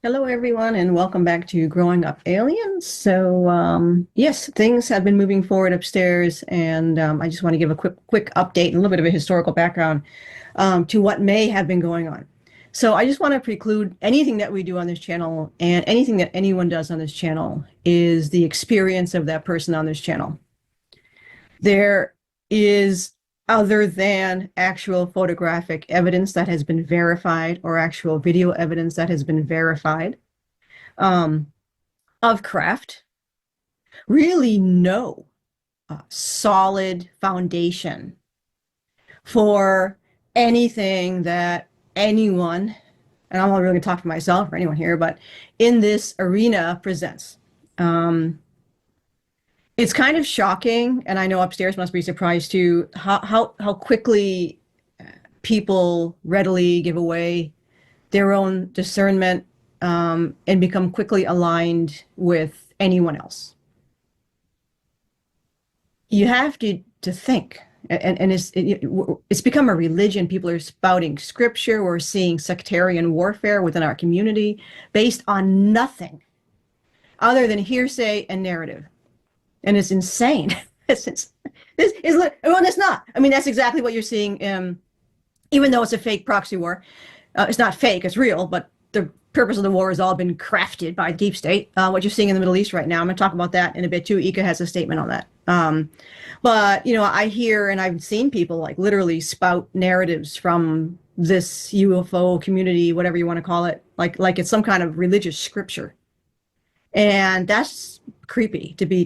Hello, everyone, and welcome back to Growing Up Aliens. Yes, things have been moving forward upstairs, and I just want to give a quick update and a little bit of a historical background to what may have been going on. So I just want to preclude anything that we do on this channel and anything that anyone does on this channel is the experience of that person on this channel. There is other than actual photographic evidence that has been verified or actual video evidence that has been verified of craft, really no solid foundation for anything that anyone, and I'm not really going to talk for myself or anyone here, but in this arena presents. It's kind of shocking, and I know upstairs must be surprised too, how quickly people readily give away their own discernment and become quickly aligned with anyone else. You have to think, and it's become a religion. People are spouting scripture. We're seeing sectarian warfare within our community based on nothing other than hearsay and narrative. And it's insane. It's not. I mean, that's exactly what you're seeing. Even though it's a fake proxy war, it's not fake, it's real, but the purpose of the war has all been crafted by the deep state. What you're seeing in the Middle East right now, I'm going to talk about that in a bit too. Ika has a statement on that. But, I hear and I've seen people like literally spout narratives from this UFO community, whatever you want to call it, like it's some kind of religious scripture. And that's creepy to be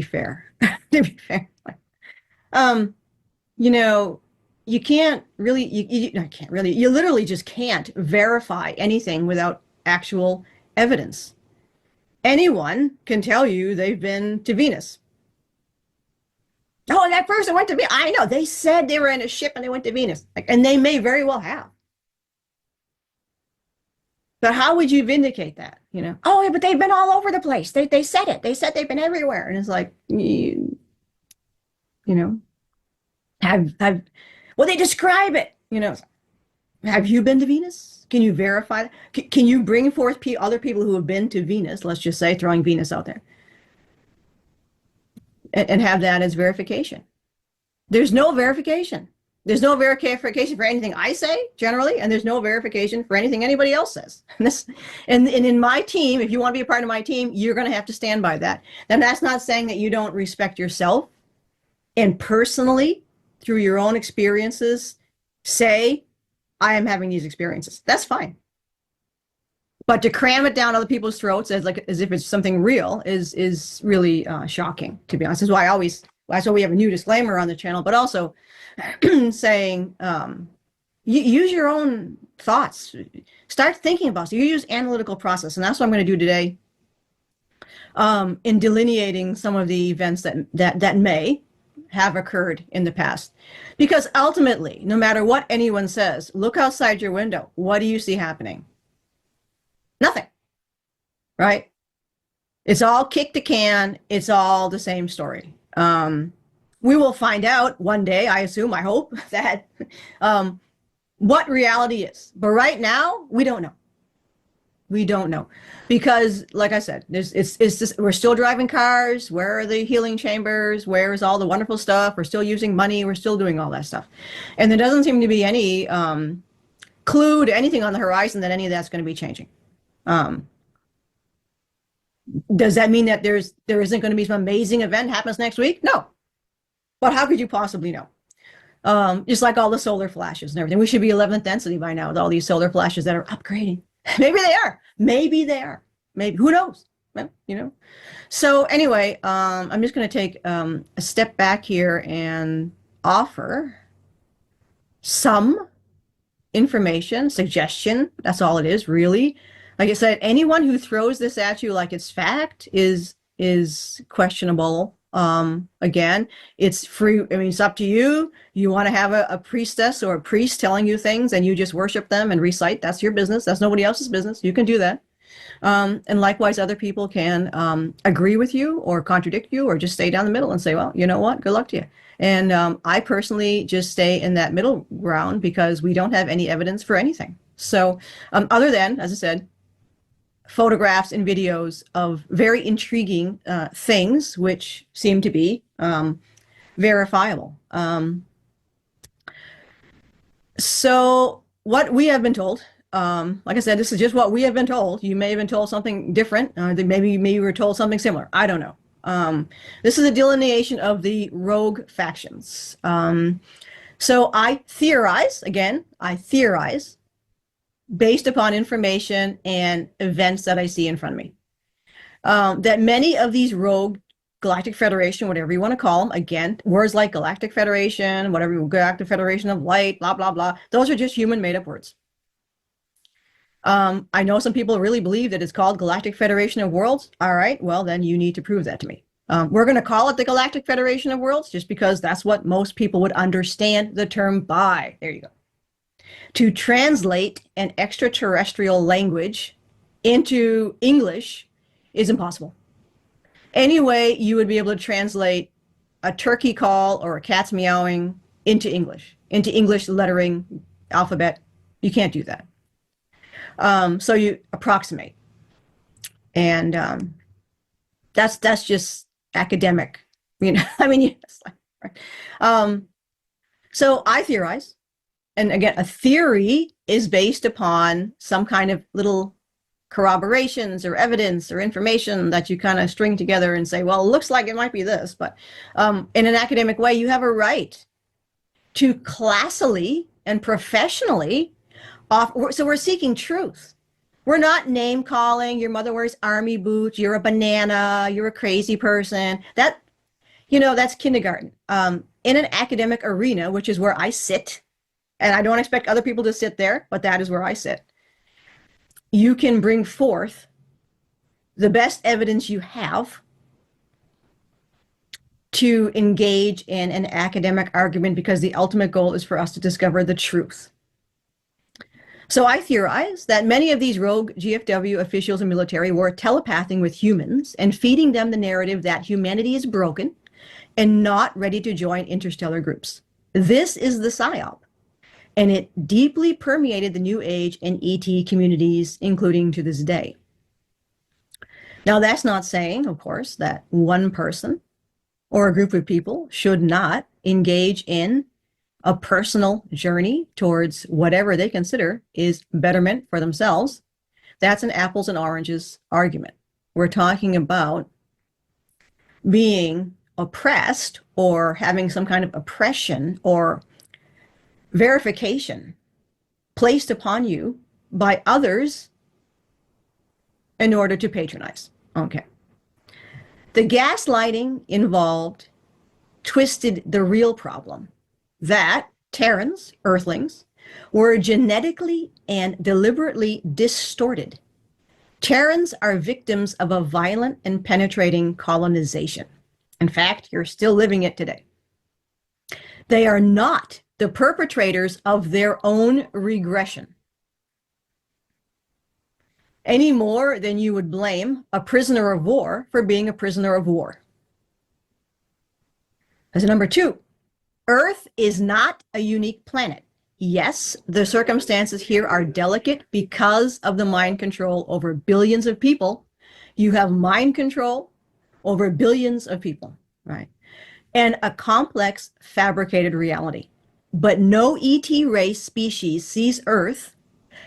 fair. To be fair. You can't really, you literally just can't verify anything without actual evidence. Anyone can tell you they've been to Venus. Oh, that person went to Venus. I know, they said they were in a ship and they went to Venus. And they may very well have. But how would you vindicate that? Oh, yeah, but they've been all over the place. They said it. They said they've been everywhere. And it's like, well, they describe it, have you been to Venus? Can you verify that? Can you bring forth other people who have been to Venus, let's just say, throwing Venus out there, and have that as verification? There's no verification. There's no verification for anything I say, generally, and there's no verification for anything anybody else says. And in my team, if you want to be a part of my team, you're going to have to stand by that. And that's not saying that you don't respect yourself and personally, through your own experiences, say, I am having these experiences. That's fine. But to cram it down other people's throats as if it's something real is really shocking, to be honest. That's why we have a new disclaimer on the channel, but also saying, use your own thoughts. Start thinking about it. So you use analytical process, and that's what I'm going to do today in delineating some of the events that may have occurred in the past. Because ultimately, no matter what anyone says, look outside your window. What do you see happening? Nothing, right? It's all kick the can. It's all the same story. We will find out one day, I assume, I hope, that what reality is. But right now, we don't know. We don't know. Because, like I said, we're still driving cars. Where are the healing chambers? Where is all the wonderful stuff? We're still using money. We're still doing all that stuff. And there doesn't seem to be any clue to anything on the horizon that any of that's going to be changing. Does that mean that there isn't going to be some amazing event happens next week? No. But how could you possibly know? Just like all the solar flashes and everything. We should be 11th density by now with all these solar flashes that are upgrading. Maybe they are. Maybe they are. Maybe. Who knows? Well, So anyway, I'm just going to take a step back here and offer some information, suggestion. That's all it is, really. Like I said, anyone who throws this at you like it's fact is questionable. Again, it's free. I mean, it's up to you. You want to have a priestess or a priest telling you things and you just worship them and recite. That's your business. That's nobody else's business. You can do that. And likewise, other people can agree with you or contradict you or just stay down the middle and say, well, you know what? Good luck to you. And I personally just stay in that middle ground because we don't have any evidence for anything. So other than, as I said, photographs and videos of very intriguing things, which seem to be verifiable. So what we have been told, like I said, this is just what we have been told. You may have been told something different. Maybe you were told something similar. I don't know. This is a delineation of the rogue factions. So I theorize, again, based upon information and events that I see in front of me, that many of these rogue Galactic Federation, whatever you want to call them, again, words like Galactic Federation, whatever, Galactic Federation of Light, blah, blah, blah, those are just human made up words. I know some people really believe that it's called Galactic Federation of Worlds. All right, well, then you need to prove that to me. We're going to call it the Galactic Federation of Worlds just because that's what most people would understand the term by. There you go. To translate an extraterrestrial language into English is impossible. Anyway, you would be able to translate a turkey call or a cat's meowing into English lettering, alphabet. You can't do that. So you approximate. And that's just academic, you know. I mean, yes. Right. So I theorize, and again, a theory is based upon some kind of little corroborations or evidence or information that you kind of string together and say, well, it looks like it might be this, but in an academic way, you have a right to classily and professionally so we're seeking truth. We're not name calling. Your mother wears army boots. You're a banana. You're a crazy person. That, you know, that's kindergarten. In an academic arena, which is where I sit, and I don't expect other people to sit there, but that is where I sit. You can bring forth the best evidence you have to engage in an academic argument, because the ultimate goal is for us to discover the truth. So I theorize that many of these rogue GFW officials and military were telepathing with humans and feeding them the narrative that humanity is broken and not ready to join interstellar groups. This is the PSYOP, and it deeply permeated the New Age and ET communities, including to this day. Now, that's not saying, of course, that one person or a group of people should not engage in a personal journey towards whatever they consider is betterment for themselves. That's an apples and oranges argument. We're talking about being oppressed or having some kind of oppression or verification placed upon you by others in order to patronize. Okay. The gaslighting involved twisted the real problem, that Terrans, Earthlings, were genetically and deliberately distorted. Terrans are victims of a violent and penetrating colonization. In fact, you're still living it today. They are not the perpetrators of their own regression, any more than you would blame a prisoner of war for being a prisoner of war. As number two, Earth is not a unique planet. Yes, the circumstances here are delicate because of the mind control over billions of people. You have mind control over billions of people, right? And a complex fabricated reality. But no ET race species sees Earth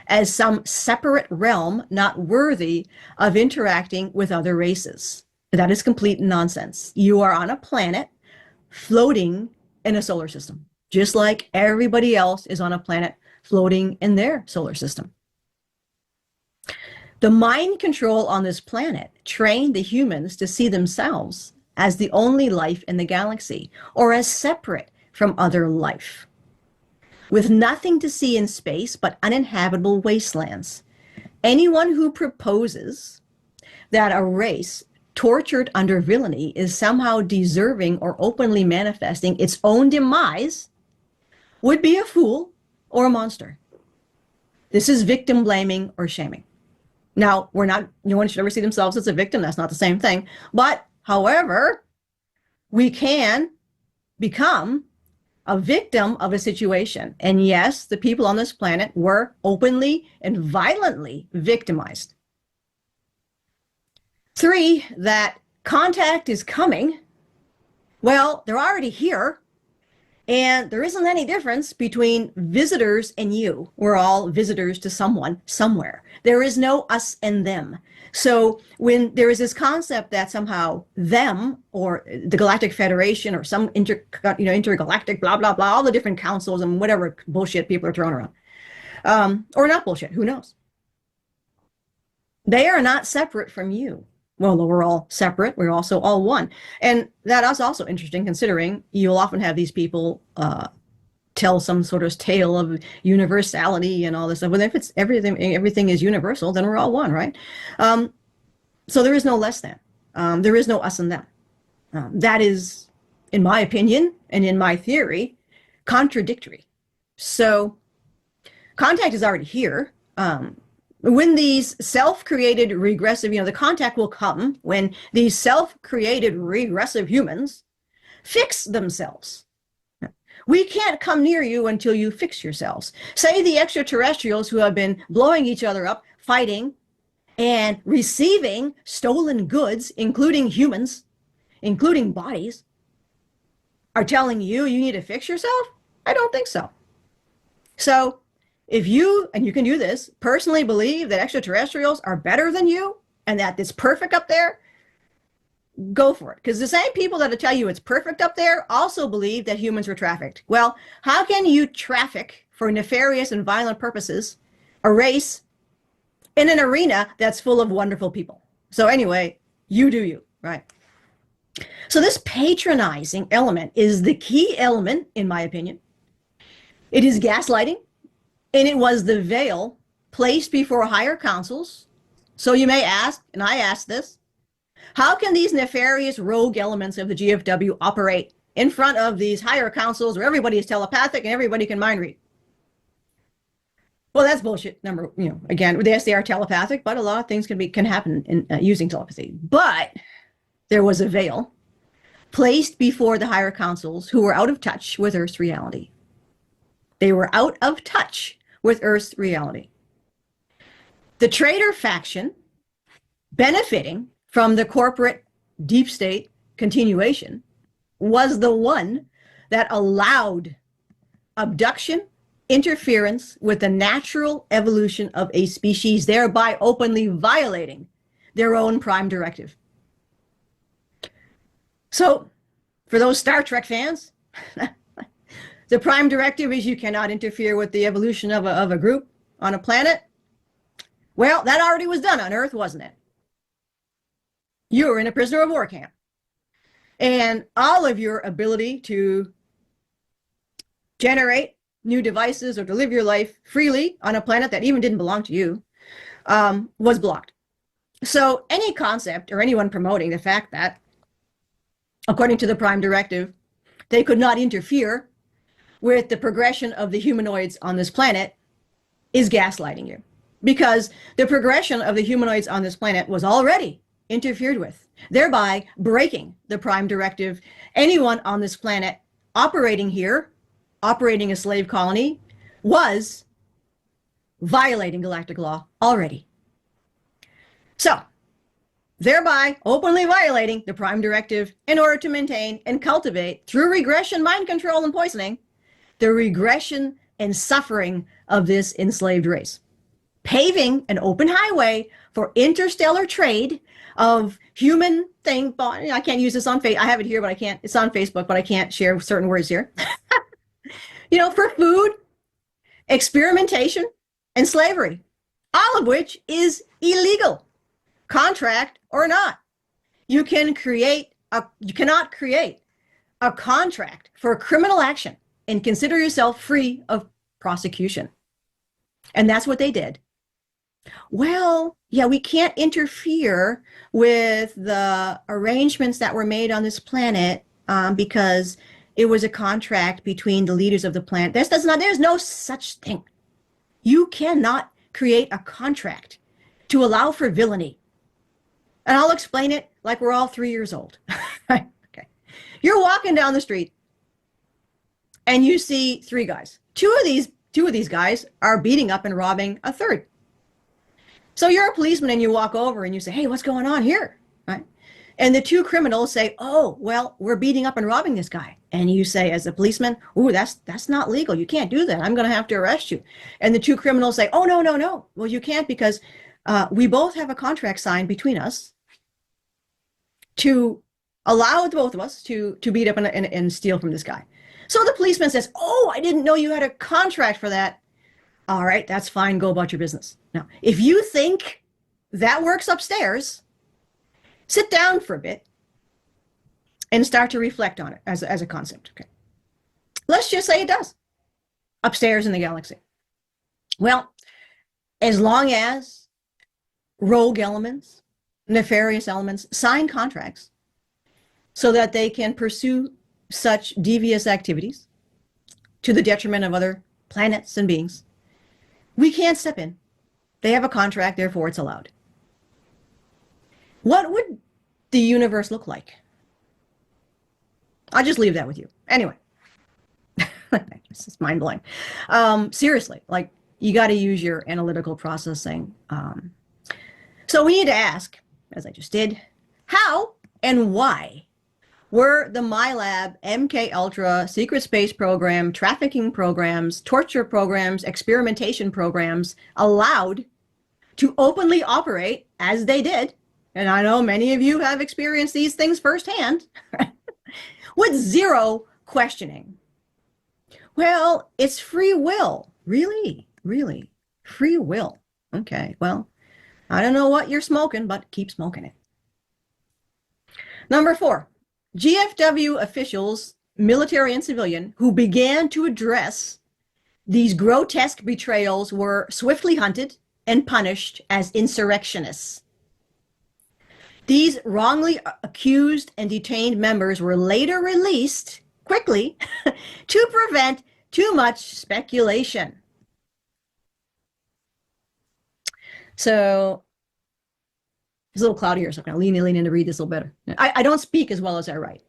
as some separate realm not worthy of interacting with other races. That is complete nonsense. You are on a planet floating in a solar system, just like everybody else is on a planet floating in their solar system. The mind control on this planet trained the humans to see themselves as the only life in the galaxy, or as separate from other life, with nothing to see in space but uninhabitable wastelands. Anyone who proposes that a race tortured under villainy is somehow deserving or openly manifesting its own demise would be a fool or a monster. This is victim blaming or shaming. Now, no one should ever see themselves as a victim. That's not the same thing. But, however, we can become a victim of a situation. And yes, the people on this planet were openly and violently victimized. 3, that contact is coming. Well, they're already here. And there isn't any difference between visitors and you. We're all visitors to someone, somewhere. There is no us and them. So when there is this concept that somehow them or the Galactic Federation or some intergalactic blah, blah, blah, all the different councils and whatever bullshit people are throwing around, or not bullshit, who knows? They are not separate from you. Well, we're all separate. We're also all one. And that is also interesting, considering you'll often have these people tell some sort of tale of universality and all this stuff. But if it's everything is universal, then we're all one, right? So there is no less than. There is no us and them. That is, in my opinion and in my theory, contradictory. So contact is already here. When these self-created regressive, the contact will come when these self-created regressive humans fix themselves. We can't come near you until you fix yourselves. Say the extraterrestrials who have been blowing each other up, fighting, and receiving stolen goods, including humans, including bodies, are telling you you need to fix yourself? I don't think so. So if you, and you can do this, personally believe that extraterrestrials are better than you and that it's perfect up there, go for it. Because the same people that tell you it's perfect up there also believe that humans were trafficked. Well, how can you traffic for nefarious and violent purposes a race in an arena that's full of wonderful people? So anyway, you do you, right? So this patronizing element is the key element, in my opinion. It is gaslighting. And it was the veil placed before higher councils. So you may ask, and I ask this, how can these nefarious rogue elements of the GFW operate in front of these higher councils where everybody is telepathic and everybody can mind read? Well, that's bullshit. Again, yes, they are telepathic, but a lot of things can happen in using telepathy. But there was a veil placed before the higher councils who were out of touch with Earth's reality. They were out of touch with Earth's reality. The traitor faction, benefiting from the corporate deep state continuation, was the one that allowed abduction, interference with the natural evolution of a species, thereby openly violating their own prime directive. So, for those Star Trek fans, the prime directive is you cannot interfere with the evolution of a group on a planet. Well, that already was done on Earth, wasn't it? You were in a prisoner of war camp. And all of your ability to generate new devices or to live your life freely on a planet that even didn't belong to you was blocked. So any concept or anyone promoting the fact that, according to the prime directive, they could not interfere with the progression of the humanoids on this planet is gaslighting you, because the progression of the humanoids on this planet was already interfered with, thereby breaking the prime directive. Anyone on this planet operating here, operating a slave colony, was violating galactic law already. So, thereby openly violating the prime directive in order to maintain and cultivate, through regression, mind control, and poisoning, the regression and suffering of this enslaved race, paving an open highway for interstellar trade of human thing. I can't use this on Facebook. I have it here, but I can't. It's on Facebook, but I can't share certain words here. For food, experimentation, and slavery, all of which is illegal, contract or not. You cannot create a contract for a criminal action and consider yourself free of prosecution. And that's what they did. Well, yeah, we can't interfere with the arrangements that were made on this planet because it was a contract between the leaders of the planet. There's no such thing. You cannot create a contract to allow for villainy. And I'll explain it like we're all 3 years old. Okay. You're walking down the street and you see 3 guys. Two of these guys are beating up and robbing a third. So you're a policeman and you walk over and you say, hey, what's going on here? right? And the two criminals say, oh, well, we're beating up and robbing this guy. And you say, as a policeman, oh, that's not legal. You can't do that. I'm going to have to arrest you. And the two criminals say, oh, no, no, no. Well, you can't because we both have a contract signed between us to allow the both of us to beat up and steal from this guy. So the policeman says, oh, I didn't know you had a contract for that. All right, that's fine. Go about your business. Now, if you think that works upstairs, sit down for a bit and start to reflect on it as a concept. Okay. Let's just say it does upstairs in the galaxy. Well, as long as rogue elements, nefarious elements sign contracts so that they can pursue such devious activities to the detriment of other planets and beings, we can't step in. They have a contract, therefore it's allowed. What would the universe look like? I'll just leave that with you. Anyway, this is mind-blowing. Seriously, like, you got to use your analytical processing. So we need to ask, as I just did, how and why were the MILAB, MK Ultra, secret space program, trafficking programs, torture programs, experimentation programs allowed to openly operate as they did? And I know many of you have experienced these things firsthand with zero questioning. Well, it's free will. Really? Really? Free will. Okay, well, I don't know what you're smoking, but keep smoking it. Number 4, GFW officials, military and civilian, who began to address these grotesque betrayals were swiftly hunted and punished as insurrectionists. These wrongly accused and detained members were later released quickly to prevent too much speculation. So it's a little cloudy here, so I'm going to lean in to read this a little better. I don't speak as well as I write,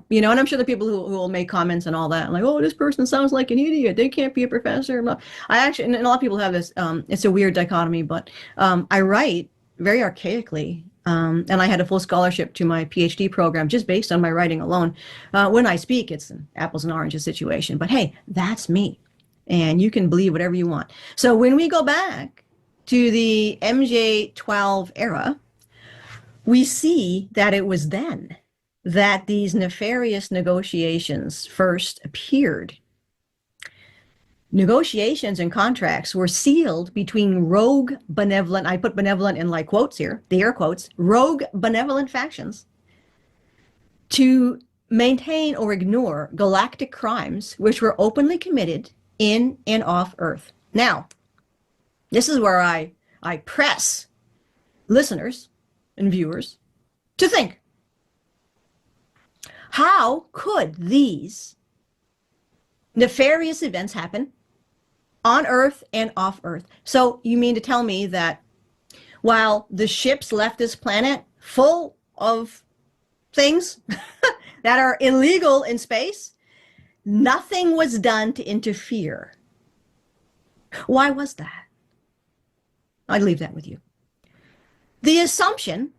you know, and I'm sure the people who will make comments and all that, like, oh, this person sounds like an idiot. They can't be a professor. I actually, and a lot of people have this, it's a weird dichotomy, but I write very archaically. And I had a full scholarship to my PhD program just based on my writing alone. When I speak, it's an apples and oranges situation. But hey, that's me. And you can believe whatever you want. So when we go back to the MJ-12 era, we see that it was then that these nefarious negotiations first appeared. Negotiations and contracts were sealed between rogue benevolent, I put benevolent in like quotes here, the air quotes, rogue benevolent factions to maintain or ignore galactic crimes which were openly committed in and off Earth. Now, this is where I press listeners and viewers to think. How could these nefarious events happen on Earth and off Earth? So you mean to tell me that while the ships left this planet full of things that are illegal in space, nothing was done to interfere? Why was that? I'd leave that with you. The assumption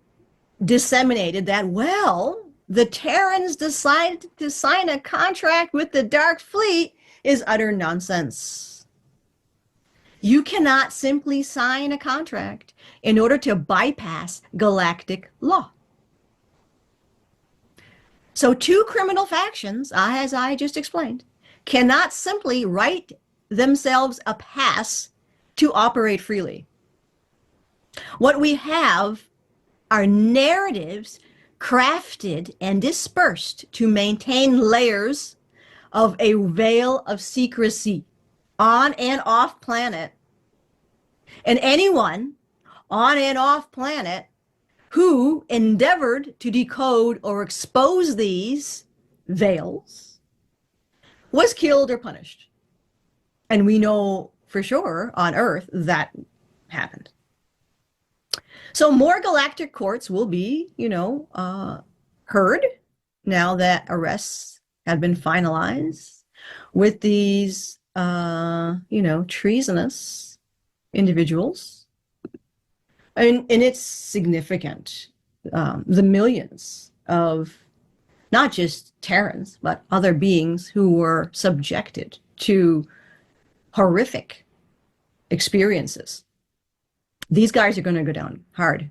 disseminated that, well, the Terrans decided to sign a contract with the Dark Fleet is utter nonsense. You cannot simply sign a contract in order to bypass galactic law. So two criminal factions, as I just explained, cannot simply write themselves a pass to operate freely. What we have are narratives crafted and dispersed to maintain layers of a veil of secrecy on and off planet. And anyone on and off planet who endeavored to decode or expose these veils was killed or punished. And we know for sure on Earth that happened. So more galactic courts will be, heard now that arrests have been finalized with these, treasonous individuals. And it's significant the millions of not just Terrans, but other beings who were subjected to horrific experiences. These guys are going to go down hard.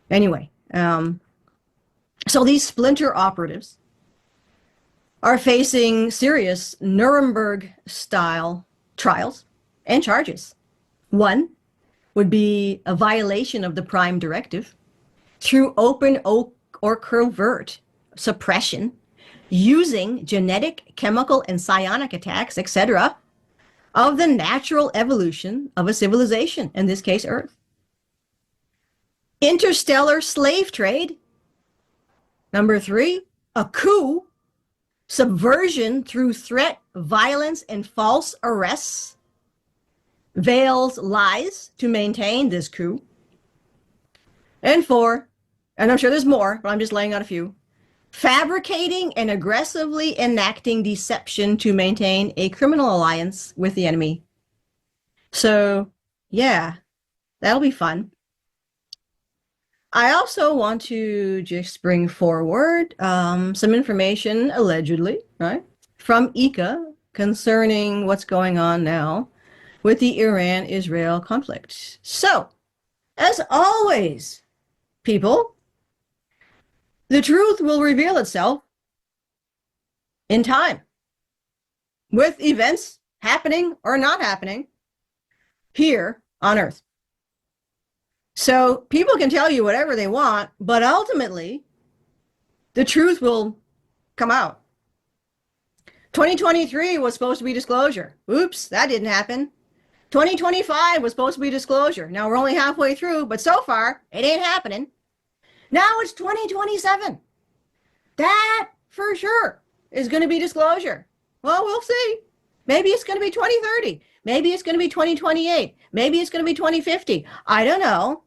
Anyway, so these splinter operatives are facing serious Nuremberg-style trials and charges. One would be a violation of the Prime Directive through open or covert suppression, using genetic, chemical, and psionic attacks, etc., of the natural evolution of a civilization, in this case, Earth. Interstellar slave trade. Number 3, a coup, subversion through threat, violence, and false arrests, veils lies to maintain this coup. And 4, and I'm sure there's more, but I'm just laying out a few, fabricating and aggressively enacting deception to maintain a criminal alliance with the enemy. So, yeah, that'll be fun. I also want to just bring forward some information, allegedly, right, from ICA concerning what's going on now with the Iran-Israel conflict. So, as always, people, the truth will reveal itself in time, with events happening or not happening here on Earth. So people can tell you whatever they want, but ultimately, the truth will come out. 2023 was supposed to be disclosure. Oops, that didn't happen. 2025 was supposed to be disclosure. Now we're only halfway through, but so far, it ain't happening. Now it's 2027. That, for sure, is going to be disclosure. Well, we'll see. Maybe it's going to be 2030. Maybe it's going to be 2028. Maybe it's going to be 2050. I don't know.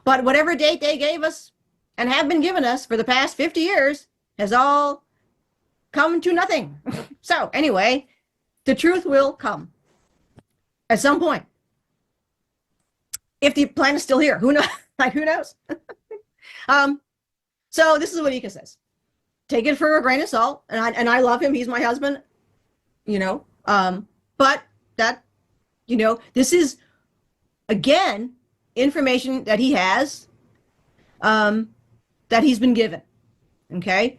But whatever date they gave us and have been given us for the past 50 years has all come to nothing. So anyway, the truth will come at some point. If the planet's still here, who knows? Like, who knows? So this is what Ika says. Take it for a grain of salt. And I love him. He's my husband, you know. But that, you know, this is, again, information that he has, that he's been given. Okay.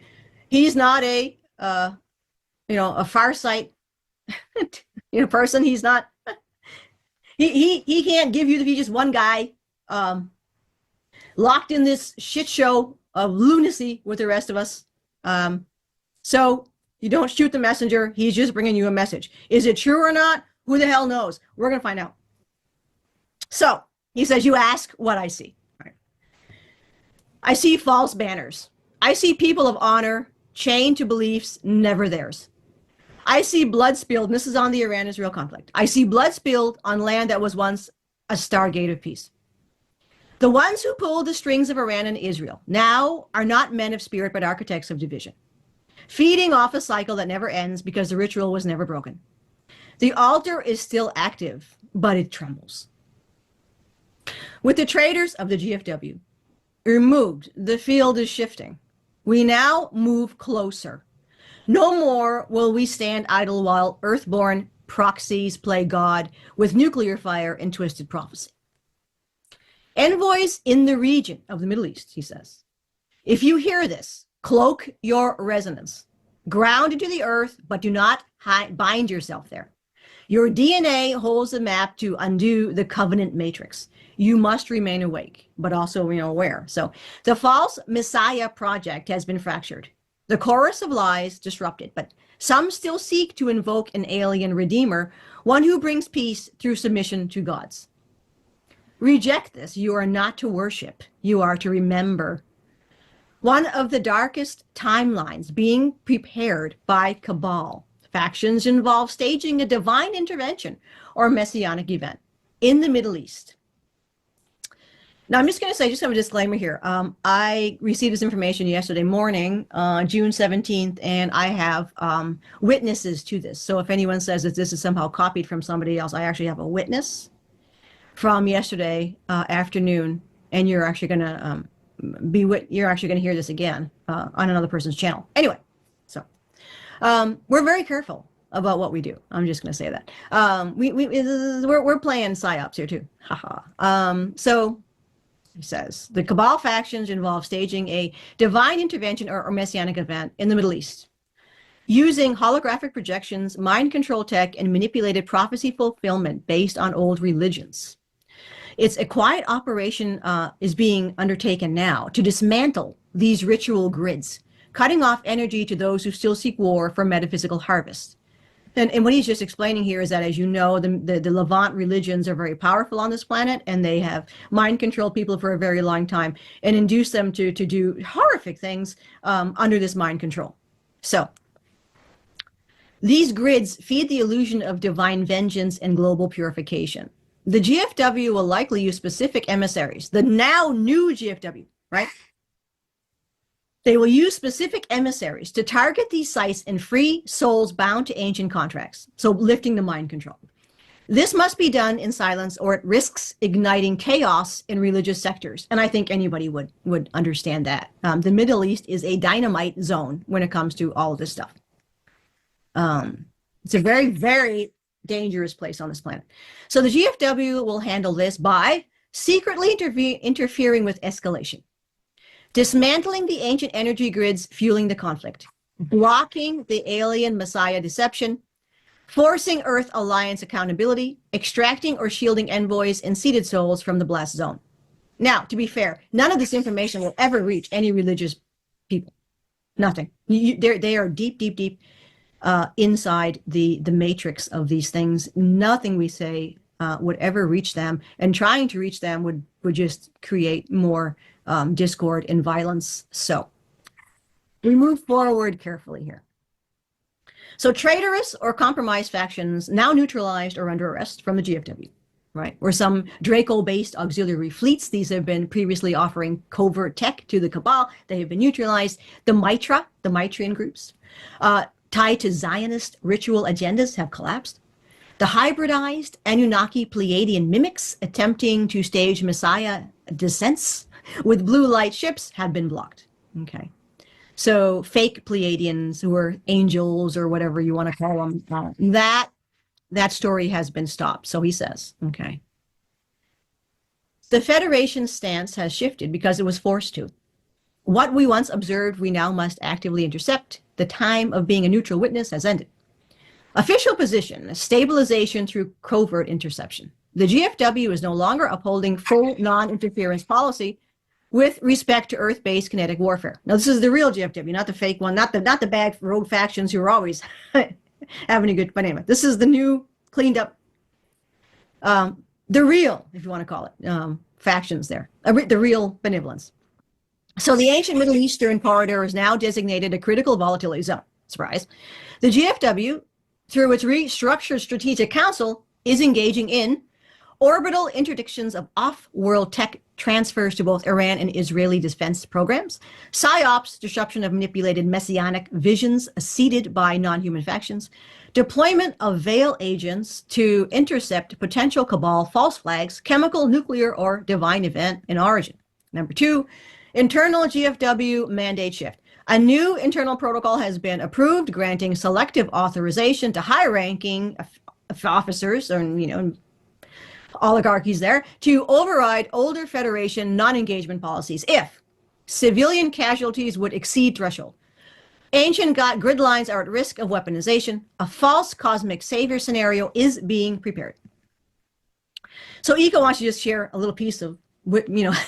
He's not a, you know, a farsight, you know, person. He's not, he can't give you, he's just one guy, locked in this shit show of lunacy with the rest of us. So you don't shoot the messenger. He's just bringing you a message. Is it true or not? Who the hell knows? We're going to find out. So he says, you ask what I see. All right. I see false banners. I see people of honor chained to beliefs never theirs. I see blood spilled, and this is on the Iran-Israel conflict. I see blood spilled on land that was once a stargate of peace. The ones who pulled the strings of Iran and Israel now are not men of spirit, but architects of division, feeding off a cycle that never ends because the ritual was never broken. The altar is still active, but it trembles. With the traitors of the GFW removed, the field is shifting. We now move closer. No more will we stand idle while earthborn proxies play God with nuclear fire and twisted prophecy. Envoys in the region of the Middle East, he says, if you hear this, cloak your resonance, ground into the earth, but do not bind yourself there. Your DNA holds the map to undo the covenant matrix. You must remain awake, but also, you know, aware. So the false Messiah project has been fractured. The chorus of lies disrupted, but some still seek to invoke an alien redeemer, one who brings peace through submission to gods. Reject this. You are not to worship. You are to remember. One of the darkest timelines being prepared by Cabal factions involve staging a divine intervention or messianic event in the Middle East. Now, I'm just going to say, just have a disclaimer here. I received this information yesterday morning, June 17th, and I have witnesses to this. So if anyone says that this is somehow copied from somebody else, I actually have a witness from yesterday afternoon and you're actually going to you're actually going to hear this again on another person's channel. Anyway, so we're very careful about what we do. I'm just going to say that. We're playing psyops here too. So he says the Cabal factions involve staging a divine intervention or messianic event in the Middle East, using holographic projections, mind control tech, and manipulated prophecy fulfillment based on old religions. It's a quiet operation is being undertaken now to dismantle these ritual grids, cutting off energy to those who still seek war for metaphysical harvest. And what he's just explaining here is that, as you know, the Levant religions are very powerful on this planet, and they have mind controlled people for a very long time and induced them to do horrific things under this mind control. So these grids feed the illusion of divine vengeance and global purification. The GFW will likely use specific emissaries, the now new GFW, right? They will use specific emissaries to target these sites and free souls bound to ancient contracts, so lifting the mind control. This must be done in silence, or it risks igniting chaos in religious sectors. And I think anybody would understand that. The Middle East is a dynamite zone when it comes to all of this stuff. It's a very, very dangerous place on this planet. So the GFW will handle this by secretly interfering with escalation, dismantling the ancient energy grids fueling the conflict, blocking the alien messiah deception, forcing Earth alliance accountability, extracting or shielding envoys and seated souls from the blast zone. Now, to be fair, none of this information will ever reach any religious people. Nothing. They are deep, deep, deep inside the matrix of these things. Nothing we say would ever reach them, and trying to reach them would just create more discord and violence. So we move forward carefully here. So traitorous or compromised factions now neutralized or under arrest from the GFW, right? Or some Draco-based auxiliary fleets. These have been previously offering covert tech to the Cabal. They have been neutralized. The Mitrian groups, tied to Zionist ritual agendas, have collapsed. The hybridized Anunnaki Pleiadian mimics attempting to stage Messiah descents with blue light ships have been blocked. Okay. So fake Pleiadians, who are angels or whatever you want to call them, that story has been stopped. So he says, okay. The Federation's stance has shifted because it was forced to. What we once observed, we now must actively intercept. The time of being a neutral witness has ended. Official position, stabilization through covert interception. The GFW is no longer upholding full non-interference policy with respect to Earth-based kinetic warfare. Now, this is the real GFW, not the fake one, not the bad rogue factions who are always having a good, but anyway, this is the new, cleaned up, the real, if you want to call it, factions there, the real benevolence. So the ancient Middle Eastern corridor is now designated a critical volatility zone. Surprise. The GFW, through its restructured strategic council, is engaging in orbital interdictions of off-world tech transfers to both Iran and Israeli defense programs, psyops, disruption of manipulated messianic visions seeded by non-human factions, deployment of veil agents to intercept potential Cabal false flags, chemical, nuclear, or divine event in origin. Number 2, internal GFW mandate shift. A new internal protocol has been approved, granting selective authorization to high-ranking officers, or oligarchies there, to override older Federation non-engagement policies if civilian casualties would exceed threshold. Ancient grid lines are at risk of weaponization. A false cosmic savior scenario is being prepared. So Iko wants to just share a little piece of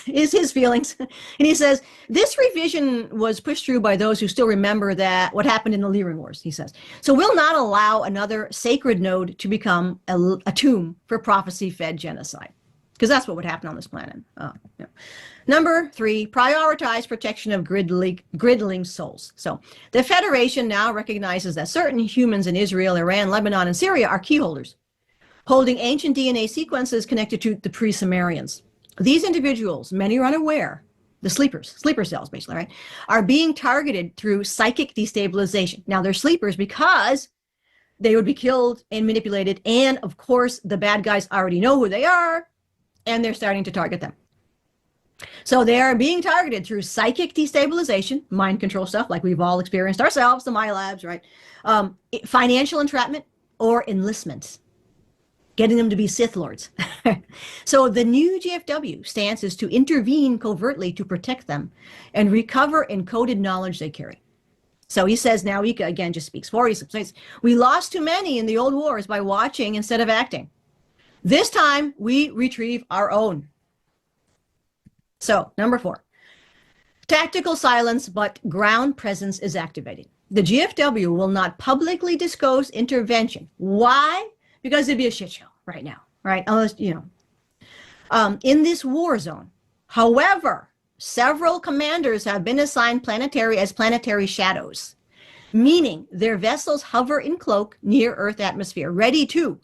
is his feelings. And he says, this revision was pushed through by those who still remember that what happened in the Lyran Wars, he says. So we'll not allow another sacred node to become a tomb for prophecy-fed genocide, because that's what would happen on this planet. Number 3, prioritize protection of gridling souls. So the Federation now recognizes that certain humans in Israel, Iran, Lebanon, and Syria are key holders, holding ancient DNA sequences connected to the pre-Sumerians. These individuals, many are unaware, the sleeper cells basically, right, are being targeted through psychic destabilization. Now they're sleepers because they would be killed and manipulated, and of course the bad guys already know who they are, and they're starting to target them. So they are being targeted through psychic destabilization, mind control stuff like we've all experienced ourselves, the My Labs, right? Financial entrapment or enlistment, getting them to be Sith Lords. So the new GFW stance is to intervene covertly to protect them and recover encoded knowledge they carry. So he says now, Ika again just speaks for you. We lost too many in the old wars by watching instead of acting. This time we retrieve our own. So number 4, tactical silence, but ground presence is activated. The GFW will not publicly disclose intervention. Why? Because it'd be a shit show right now, right? Unless, in this war zone. However, several commanders have been assigned planetary shadows, meaning their vessels hover in cloak near Earth atmosphere, ready to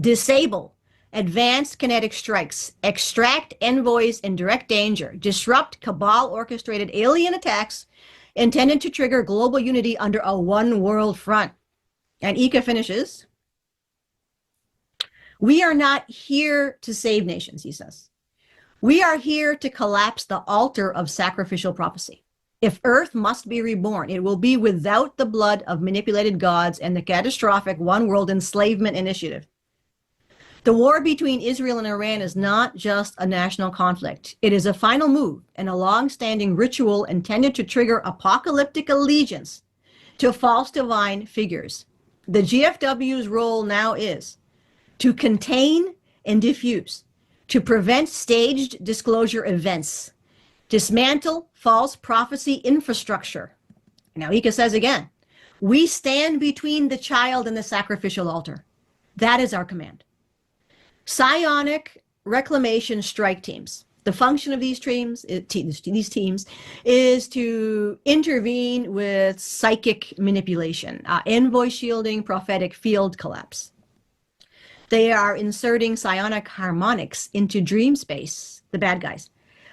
disable advanced kinetic strikes, extract envoys in direct danger, disrupt cabal orchestrated alien attacks intended to trigger global unity under a one world front. And Ika finishes, we are not here to save nations, he says. We are here to collapse the altar of sacrificial prophecy. If Earth must be reborn, it will be without the blood of manipulated gods and the catastrophic one world enslavement initiative. The war between Israel and Iran is not just a national conflict. It is a final move and a long-standing ritual intended to trigger apocalyptic allegiance to false divine figures. The GFW's role now is to contain and diffuse, to prevent staged disclosure events, dismantle false prophecy infrastructure. Now, Ika says again, we stand between the child and the sacrificial altar. That is our command. Psionic reclamation strike teams. The function of these teams is to intervene with psychic manipulation, envoy shielding, prophetic field collapse. They are inserting psionic harmonics into dream space, the bad guys,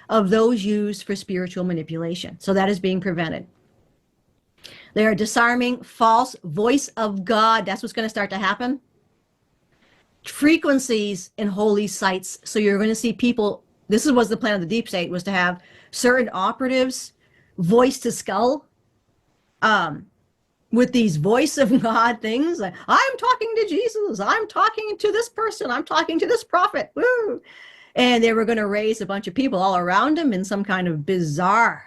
of those used for spiritual manipulation. So that is being prevented. They are disarming false voice of God. That's what's going to start to happen. Frequencies in holy sites. So you're going to see people, this was the plan of the deep state, was to have certain operatives voice to skull with these voice of God things. Like, I'm talking to Jesus. I'm talking to this person. I'm talking to this prophet. Woo! And they were going to raise a bunch of people all around him in some kind of bizarre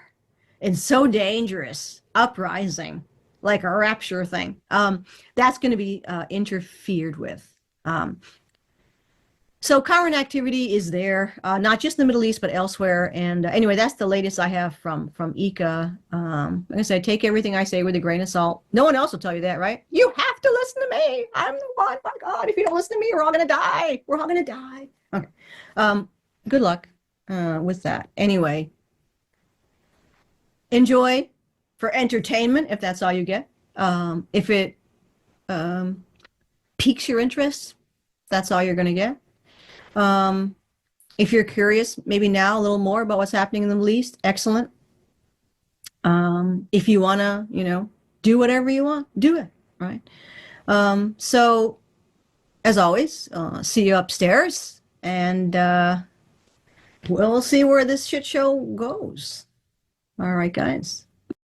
and so dangerous uprising, like a rapture thing. That's going to be interfered with. So current activity is there, not just in the Middle East, but elsewhere. And anyway, that's the latest I have from Ika. Like I said, take everything I say with a grain of salt. No one else will tell you that, right? You have to listen to me. I'm the one, my God. If you don't listen to me, we're all going to die. We're all going to die. Okay. Good luck with that. Anyway, enjoy for entertainment, if that's all you get. If it piques your interest, that's all you're going to get. If you're curious, maybe now a little more about what's happening in the Middle East, excellent. If you want to, do whatever you want, do it, right? So, as always, see you upstairs, and we'll see where this shit show goes. All right, guys.